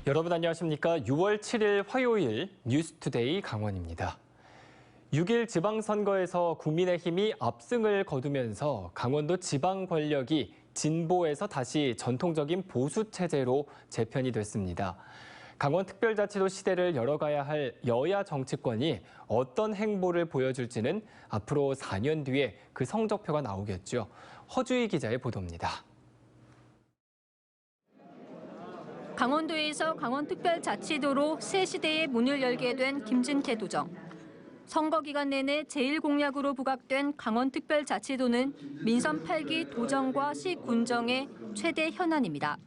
여러분 안녕하십니까? 6월 7일 화요일 뉴스투데이 강원입니다. 6일 지방선거에서 국민의힘이 압승을 거두면서 강원도 지방 권력이 진보에서 다시 전통적인 보수 체제로 재편이 됐습니다. 강원특별자치도 시대를 열어가야 할 여야 정치권이 어떤 행보를 보여줄지는 앞으로 4년 뒤에 그 성적표가 나오겠죠. 허주희 기자의 보도입니다. 강원도에서 강원특별자치도로 새 시대의 문을 열게 된 김진태 도정. 선거 기간 내내 제1공약으로 부각된 강원특별자치도는 민선 8기 도정과 시군정의 최대 현안입니다.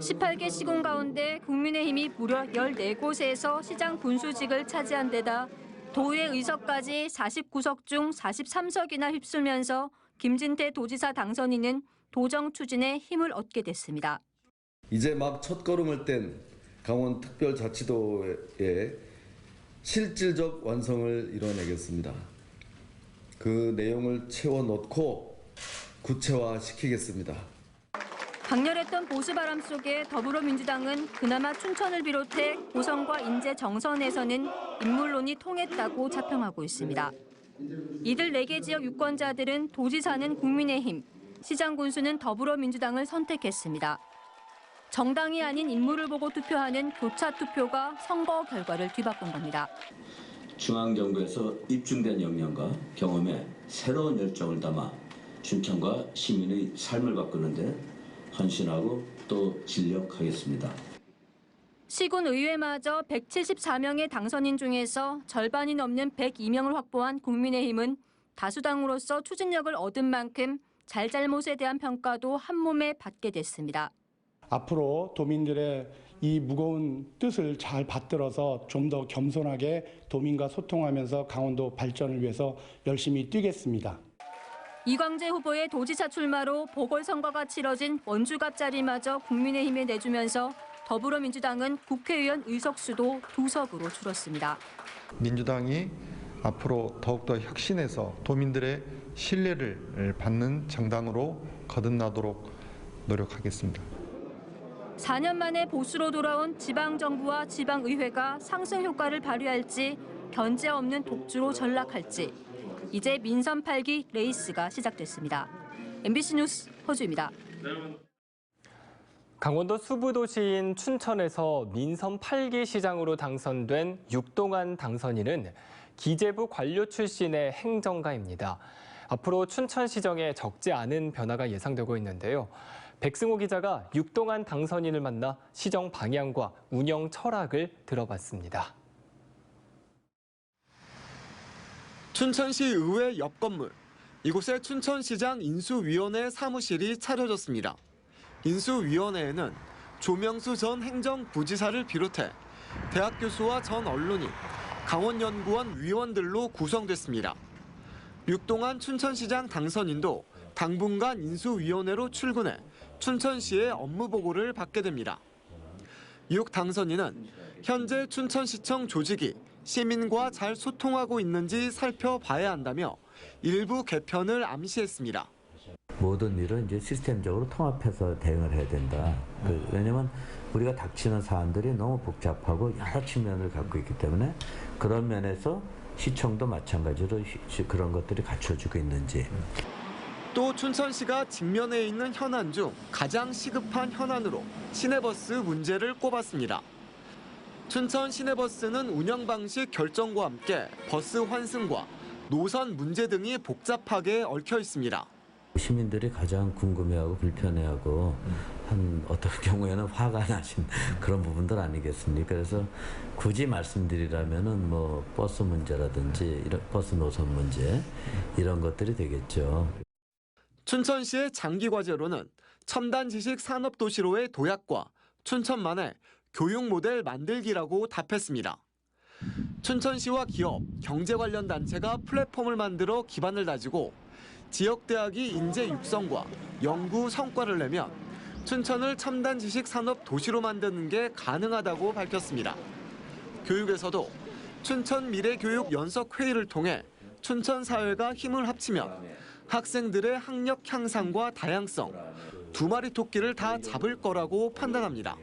18개 시군 가운데 국민의힘이 무려 14곳에서 시장 군수직을 차지한 데다 도의 의석까지 49석 중 43석이나 휩쓸면서 김진태 도지사 당선인은 도정 추진에 힘을 얻게 됐습니다. 이제 막 첫걸음을 뗀 강원특별자치도의 실질적 완성을 이뤄내겠습니다. 그 내용을 채워넣고 구체화시키겠습니다. 강렬했던 보수 바람 속에 더불어민주당은 그나마 춘천을 비롯해 고성과 인제 정선에서는 인물론이 통했다고 자평하고 있습니다. 이들 4개 지역 유권자들은 도지사는 국민의힘, 시장 군수는 더불어민주당을 선택했습니다. 정당이 아닌 인물을 보고 투표하는 교차 투표가 선거 결과를 뒤바꾼 겁니다. 중앙정부에서 입증된 역량과 경험에 새로운 열정을 담아 춘천과 시민의 삶을 바꾸는 데 헌신하고 또 진력하겠습니다. 시군 의회마저 174명의 당선인 중에서 절반이 넘는 102명을 확보한 국민의힘은 다수당으로서 추진력을 얻은 만큼 잘잘못에 대한 평가도 한몸에 받게 됐습니다. 앞으로 도민들의 이 무거운 뜻을 잘 받들어서 좀 더 겸손하게 도민과 소통하면서 강원도 발전을 위해서 열심히 뛰겠습니다. 이광재 후보의 도지사 출마로 보궐선거가 치러진 원주갑 자리마저 국민의힘에 내주면서 더불어민주당은 국회의원 의석수도 2석으로 줄었습니다. 민주당이 앞으로 더욱더 혁신해서 도민들의 신뢰를 받는 정당으로 거듭나도록 노력하겠습니다. 4년 만에 보수로 돌아온 지방정부와 지방의회가 상승 효과를 발휘할지 견제 없는 독주로 전락할지 이제 민선 8기 레이스가 시작됐습니다. MBC 뉴스 허주입니다. 강원도 수부도시인 춘천에서 민선 8기 시장으로 당선된 육동환 당선인은 기재부 관료 출신의 행정가입니다. 앞으로 춘천시정에 적지 않은 변화가 예상되고 있는데요. 백승호 기자가 육동환 당선인을 만나 시정 방향과 운영 철학을 들어봤습니다. 춘천시 의회 옆 건물. 이곳에 춘천시장 인수위원회 사무실이 차려졌습니다. 인수위원회에는 조명수 전 행정부지사를 비롯해 대학 교수와 전 언론인, 강원연구원 위원들로 구성됐습니다. 육동환 춘천시장 당선인도 당분간 인수위원회로 출근해 춘천시의 업무 보고를 받게 됩니다. 육 당선인은 현재 춘천시청 조직이 시민과 잘 소통하고 있는지 살펴봐야 한다며 일부 개편을 암시했습니다. 모든 일은 이제 시스템적으로 통합해서 대응을 해야 된다. 왜냐하면 우리가 닥치는 사안들이 너무 복잡하고 여러 측면을 갖고 있기 때문에 그런 면에서 시청도 마찬가지로 그런 것들이 갖춰지고 있는지. 또 춘천시가 직면해 있는 현안 중 가장 시급한 현안으로 시내버스 문제를 꼽았습니다. 춘천 시내버스는 운영 방식 결정과 함께 버스 환승과 노선 문제 등이 복잡하게 얽혀 있습니다. 시민들이 가장 궁금해하고 불편해하고 한 어떤 경우에는 화가 나신 그런 부분들 아니겠습니까? 그래서 굳이 말씀드리라면은 뭐 버스 문제라든지 이런 버스 노선 문제 이런 것들이 되겠죠. 춘천시의 장기 과제로는 첨단 지식 산업 도시로의 도약과 춘천만의 교육 모델 만들기라고 답했습니다. 춘천시와 기업, 경제 관련 단체가 플랫폼을 만들어 기반을 다지고 지역대학이 인재 육성과 연구 성과를 내면 춘천을 첨단 지식 산업 도시로 만드는 게 가능하다고 밝혔습니다. 교육에서도 춘천 미래교육 연석회의를 통해 춘천 사회가 힘을 합치면 학생들의 학력 향상과 다양성, 두 마리 토끼를 다 잡을 거라고 판단합니다.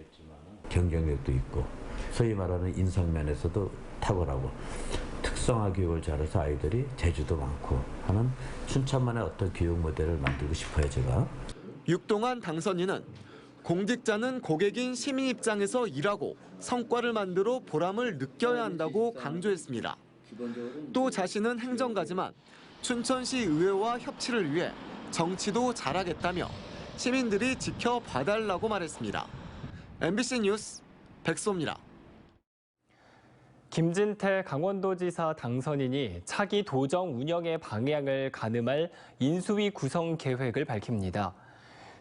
경쟁력도 있고 소위 말하는 인성면에서도 탁월하고 특성화 교육을 잘해서 아이들이 재주도 많고 하는 춘천만의 어떤 교육 모델을 만들고 싶어요, 제가. 육동환 당선인은 공직자는 고객인 시민 입장에서 일하고 성과를 만들어 보람을 느껴야 한다고 강조했습니다. 또 자신은 행정가지만 춘천시 의회와 협치를 위해 정치도 잘하겠다며 시민들이 지켜봐달라고 말했습니다. MBC 뉴스 백소입니다. 김진태 강원도지사 당선인이 차기 도정 운영의 방향을 가늠할 인수위 구성 계획을 밝힙니다.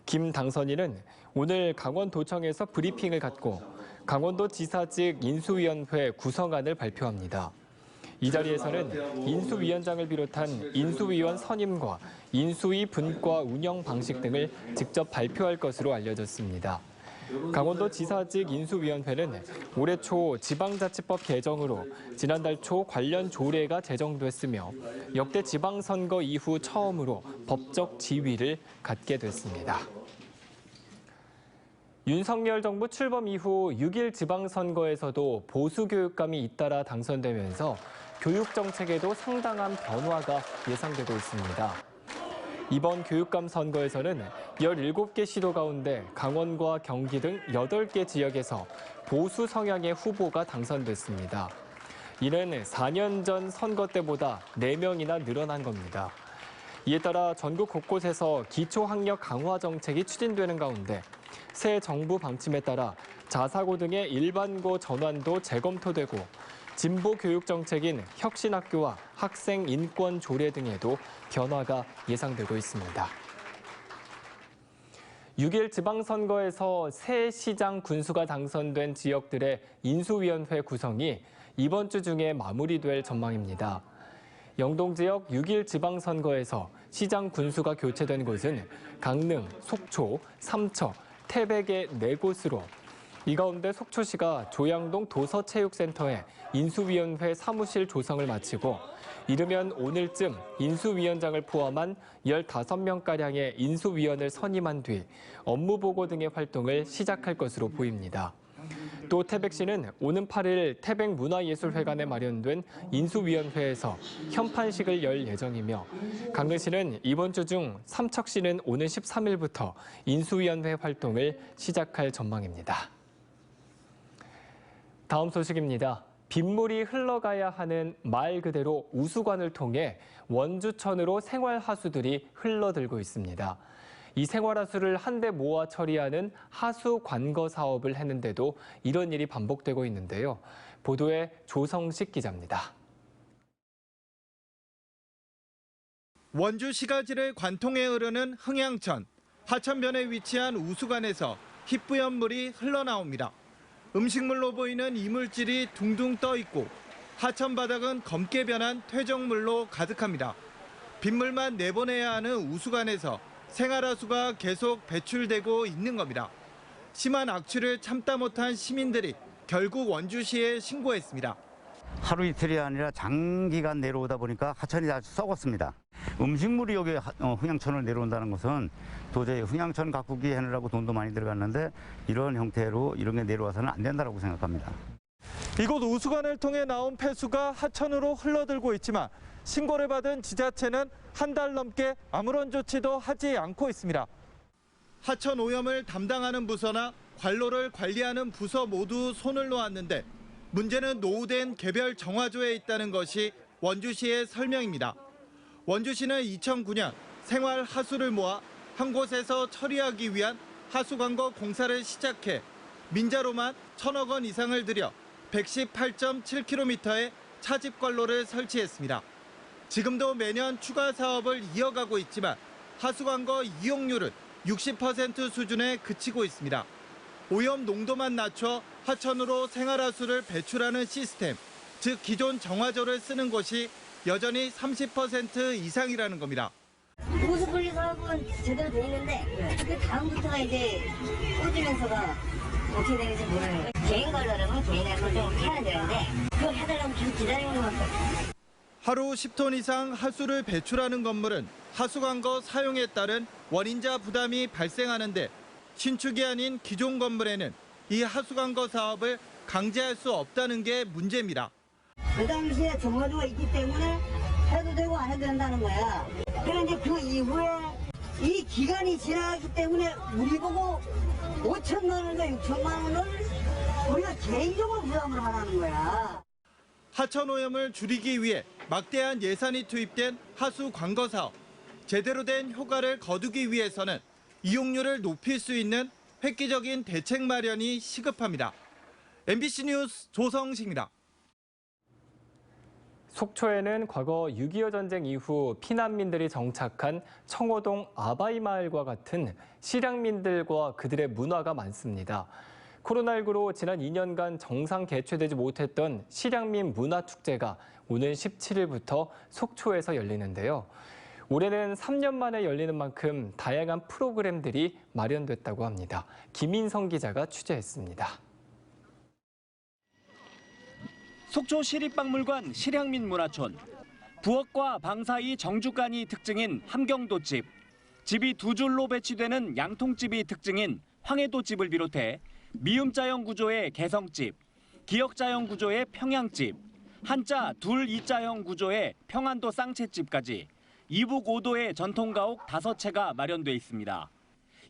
김 당선인은 오늘 강원도청에서 브리핑을 갖고 강원도지사직 인수위원회 구성안을 발표합니다. 이 자리에서는 인수위원장을 비롯한 인수위원 선임과 인수위 분과 운영 방식 등을 직접 발표할 것으로 알려졌습니다. 강원도지사직 인수위원회는 올해 초 지방자치법 개정으로 지난달 초 관련 조례가 제정됐으며 역대 지방선거 이후 처음으로 법적 지위를 갖게 됐습니다. 윤석열 정부 출범 이후 6.1 지방선거에서도 보수교육감이 잇따라 당선되면서 교육정책에도 상당한 변화가 예상되고 있습니다. 이번 교육감 선거에서는 17개 시도 가운데 강원과 경기 등 8개 지역에서 보수 성향의 후보가 당선됐습니다. 이는 4년 전 선거 때보다 4명이나 늘어난 겁니다. 이에 따라 전국 곳곳에서 기초학력 강화 정책이 추진되는 가운데 새 정부 방침에 따라 자사고 등의 일반고 전환도 재검토되고 진보 교육 정책인 혁신학교와 학생 인권 조례 등에도 변화가 예상되고 있습니다. 6.1 지방선거에서 새 시장 군수가 당선된 지역들의 인수위원회 구성이 이번 주 중에 마무리될 전망입니다. 영동 지역 6.1 지방선거에서 시장 군수가 교체된 곳은 강릉, 속초, 삼척, 태백의 4곳으로 이 가운데 속초시가 조양동 도서체육센터에 인수위원회 사무실 조성을 마치고 이르면 오늘쯤 인수위원장을 포함한 15명가량의 인수위원을 선임한 뒤 업무 보고 등의 활동을 시작할 것으로 보입니다. 또 태백시는 오는 8일 태백문화예술회관에 마련된 인수위원회에서 현판식을 열 예정이며 강릉시는 이번 주 중 삼척시는 오는 13일부터 인수위원회 활동을 시작할 전망입니다. 다음 소식입니다. 빗물이 흘러가야 하는 말 그대로 우수관을 통해 원주천으로 생활하수들이 흘러들고 있습니다. 이 생활하수를 한데 모아 처리하는 하수 관거 사업을 했는데도 이런 일이 반복되고 있는데요. 보도에 조성식 기자입니다. 원주 시가지를 관통해 흐르는 흥양천. 하천변에 위치한 우수관에서 희뿌연 물이 흘러나옵니다. 음식물로 보이는 이물질이 둥둥 떠 있고 하천 바닥은 검게 변한 퇴적물로 가득합니다. 빗물만 내보내야 하는 우수관에서 생활하수가 계속 배출되고 있는 겁니다. 심한 악취를 참다 못한 시민들이 결국 원주시에 신고했습니다. 하루 이틀이 아니라 장기간 내려오다 보니까 하천이 아주 썩었습니다. 음식물이 여기 흥양천을 내려온다는 것은 도저히 흥양천 가꾸기 해내라고 돈도 많이 들어갔는데 이런 형태로 이런 게 내려와서는 안 된다고 생각합니다. 이곳 우수관을 통해 나온 폐수가 하천으로 흘러들고 있지만 신고를 받은 지자체는 한 달 넘게 아무런 조치도 하지 않고 있습니다. 하천 오염을 담당하는 부서나 관로를 관리하는 부서 모두 손을 놓았는데 문제는 노후된 개별 정화조에 있다는 것이 원주시의 설명입니다. 원주시는 2009년 생활 하수를 모아 한 곳에서 처리하기 위한 하수관거 공사를 시작해 민자로만 1,000억 원 이상을 들여 118.7km의 차집 관로를 설치했습니다. 지금도 매년 추가 사업을 이어가고 있지만 하수관거 이용률은 60% 수준에 그치고 있습니다. 오염 농도만 낮춰 하천으로 생활하수를 배출하는 시스템, 즉 기존 정화조를 쓰는 곳이 여전히 30% 이상이라는 겁니다. 우수 분리 사업은 제대로 돼 있는데 그 다음부터가 이제 꺼지면서가 어떻게 되는지 몰라요. 개인 관리하려면 개인에서 좀 해야 되는데 그거 해달라고 계속 기다리는 것 같아요. 하루 10톤 이상 하수를 배출하는 건물은 하수관거 사용에 따른 원인자 부담이 발생하는데 신축이 아닌 기존 건물에는 이 하수관거 사업을 강제할 수 없다는 게 문제입니다. 그 당시에 정화조가 있기 때문에 해도 되고 안 해도 된다는 거야. 그런데 그 이후에 이 기간이 지나갔기 때문에 우리 보고 5천만 원과 6천만 원을 우리가 개인적으로 부담을 하라는 거야. 하천 오염을 줄이기 위해 막대한 예산이 투입된 하수 관거 사업. 제대로 된 효과를 거두기 위해서는 이용률을 높일 수 있는 획기적인 대책 마련이 시급합니다. MBC 뉴스 조성식입니다. 속초에는 과거 6.25 전쟁 이후 피난민들이 정착한 청호동 아바이마을과 같은 실향민들과 그들의 문화가 많습니다. 코로나19로 지난 2년간 정상 개최되지 못했던 실향민 문화축제가 오는 17일부터 속초에서 열리는데요. 올해는 3년 만에 열리는 만큼 다양한 프로그램들이 마련됐다고 합니다. 김인성 기자가 취재했습니다. 속초 시립박물관 실향민 문화촌. 부엌과 방 사이 정주간이 특징인 함경도집, 집이 두 줄로 배치되는 양통집이 특징인 황해도집을 비롯해 미음자형 구조의 개성집, 기역자형 구조의 평양집, 한자 둘 이자형 구조의 평안도 쌍채집까지 이북 5도의 전통가옥 5채가 마련돼 있습니다.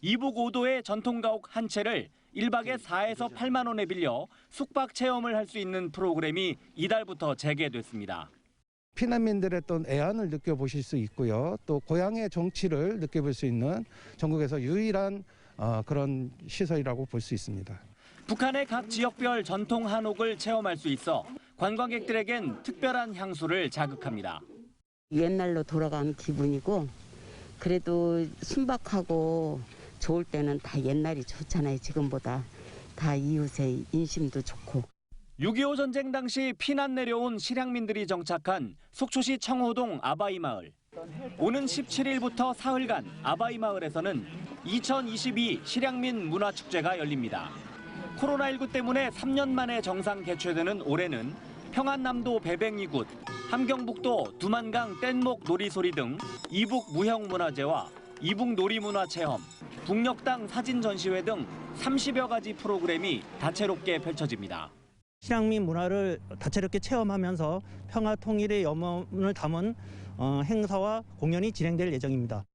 이북 5도의 전통가옥 한 채를 1박에 4에서 8만 원에 빌려 숙박 체험을 할 수 있는 프로그램이 이달부터 재개됐습니다. 피난민들의 또 애환을 느껴보실 수 있고요. 또 고향의 정취를 느껴볼 수 있는 전국에서 유일한 그런 시설이라고 볼 수 있습니다. 북한의 각 지역별 전통 한옥을 체험할 수 있어 관광객들에겐 특별한 향수를 자극합니다. 옛날로 돌아간 기분이고 그래도 순박하고 좋을 때는 다 옛날이 좋잖아요. 지금보다 다 이웃의 인심도 좋고. 6.25 전쟁 당시 피난 내려온 실향민들이 정착한 속초시 청호동 아바이마을. 오는 17일부터 사흘간 아바이마을에서는 2022 실향민 문화축제가 열립니다. 코로나19 때문에 3년 만에 정상 개최되는 올해는 평안남도 배뱅이굿, 함경북도 두만강 뗏목 놀이소리 등 이북 무형문화재와 이북 놀이문화체험, 북녘당 사진 전시회 등 30여 가지 프로그램이 다채롭게 펼쳐집니다. 실향민 문화를 다채롭게 체험하면서 평화 통일의 염원을 담은 행사와 공연이 진행될 예정입니다.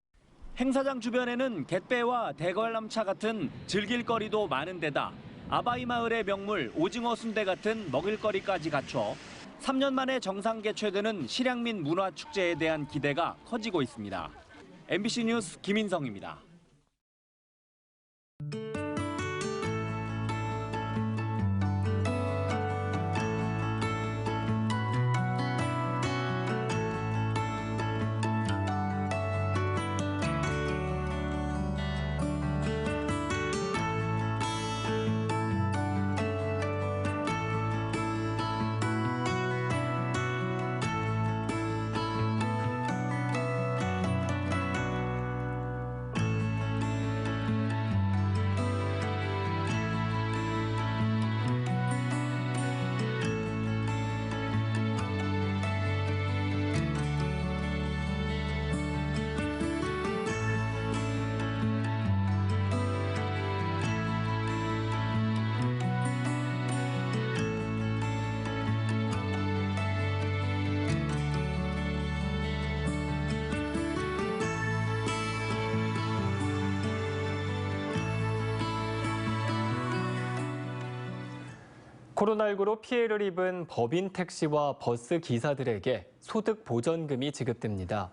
행사장 주변에는 갯배와 대관람차 같은 즐길거리도 많은 데다 아바이 마을의 명물 오징어 순대 같은 먹을거리까지 갖춰 3년 만에 정상 개최되는 실향민 문화축제에 대한 기대가 커지고 있습니다. MBC 뉴스 김인성입니다. 코로나19로 피해를 입은 법인 택시와 버스 기사들에게 소득 보전금이 지급됩니다.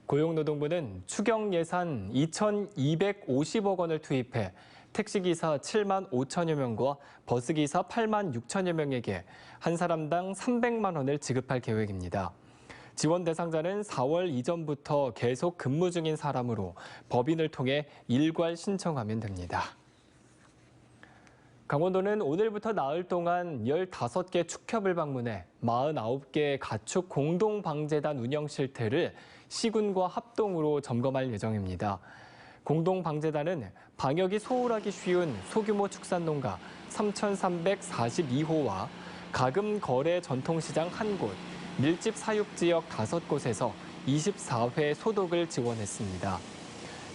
고용노동부는 추경 예산 2,250억 원을 투입해 택시기사 7만 5천여 명과 버스기사 8만 6천여 명에게 한 사람당 300만 원을 지급할 계획입니다. 지원 대상자는 4월 이전부터 계속 근무 중인 사람으로 법인을 통해 일괄 신청하면 됩니다. 강원도는 오늘부터 나흘 동안 15개 축협을 방문해 49개 가축 공동방제단 운영 실태를 시군과 합동으로 점검할 예정입니다. 공동방제단은 방역이 소홀하기 쉬운 소규모 축산농가 3,342호와 가금 거래 전통시장 1곳, 밀집 사육지역 5곳에서 24회 소독을 지원했습니다.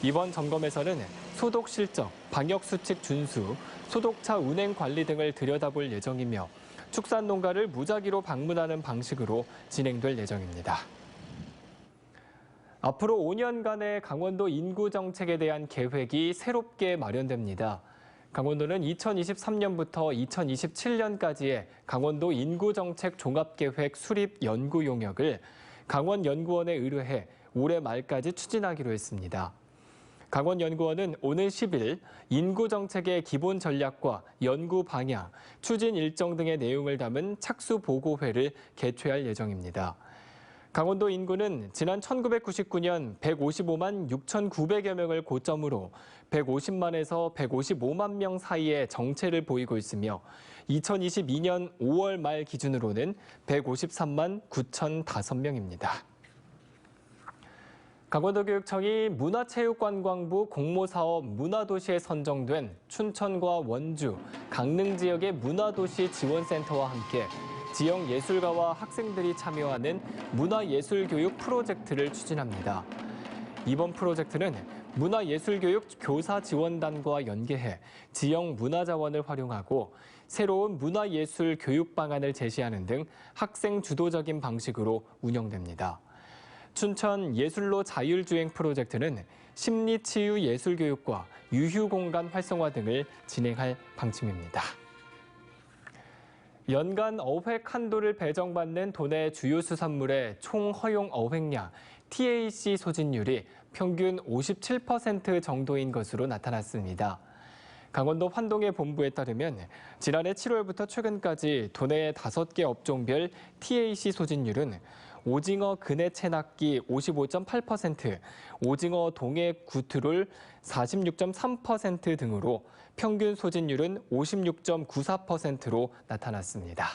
이번 점검에서는 소독 실적, 방역 수칙 준수, 소독차 운행 관리 등을 들여다볼 예정이며 축산 농가를 무작위로 방문하는 방식으로 진행될 예정입니다. 앞으로 5년간의 강원도 인구 정책에 대한 계획이 새롭게 마련됩니다. 강원도는 2023년부터 2027년까지의 강원도 인구정책 종합계획 수립 연구 용역을 강원연구원에 의뢰해 올해 말까지 추진하기로 했습니다. 강원연구원은 오는 10일 인구정책의 기본 전략과 연구 방향, 추진 일정 등의 내용을 담은 착수 보고회를 개최할 예정입니다. 강원도 인구는 지난 1999년 155만 6,900여 명을 고점으로 150만에서 155만 명 사이의 정체를 보이고 있으며 2022년 5월 말 기준으로는 153만 9,005명입니다. 강원도교육청이 문화체육관광부 공모사업 문화도시에 선정된 춘천과 원주, 강릉 지역의 문화도시 지원센터와 함께 지역 예술가와 학생들이 참여하는 문화예술교육 프로젝트를 추진합니다. 이번 프로젝트는 문화예술교육 교사지원단과 연계해 지역 문화자원을 활용하고 새로운 문화예술 교육 방안을 제시하는 등 학생 주도적인 방식으로 운영됩니다. 춘천 예술로 자율주행 프로젝트는 심리치유 예술교육과 유휴공간 활성화 등을 진행할 방침입니다. 연간 어획 한도를 배정받는 도내 주요 수산물의 총 허용 어획량 TAC 소진율이 평균 57% 정도인 것으로 나타났습니다. 강원도 환동의 본부에 따르면 지난해 7월부터 최근까지 도내 5개 업종별 TAC 소진율은 오징어 근해 체납기 55.8%, 오징어 동해 구트롤 46.3% 등으로 평균 소진율은 56.94%로 나타났습니다.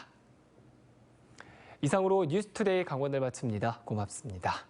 이상으로 뉴스투데이 강원을 마칩니다. 고맙습니다.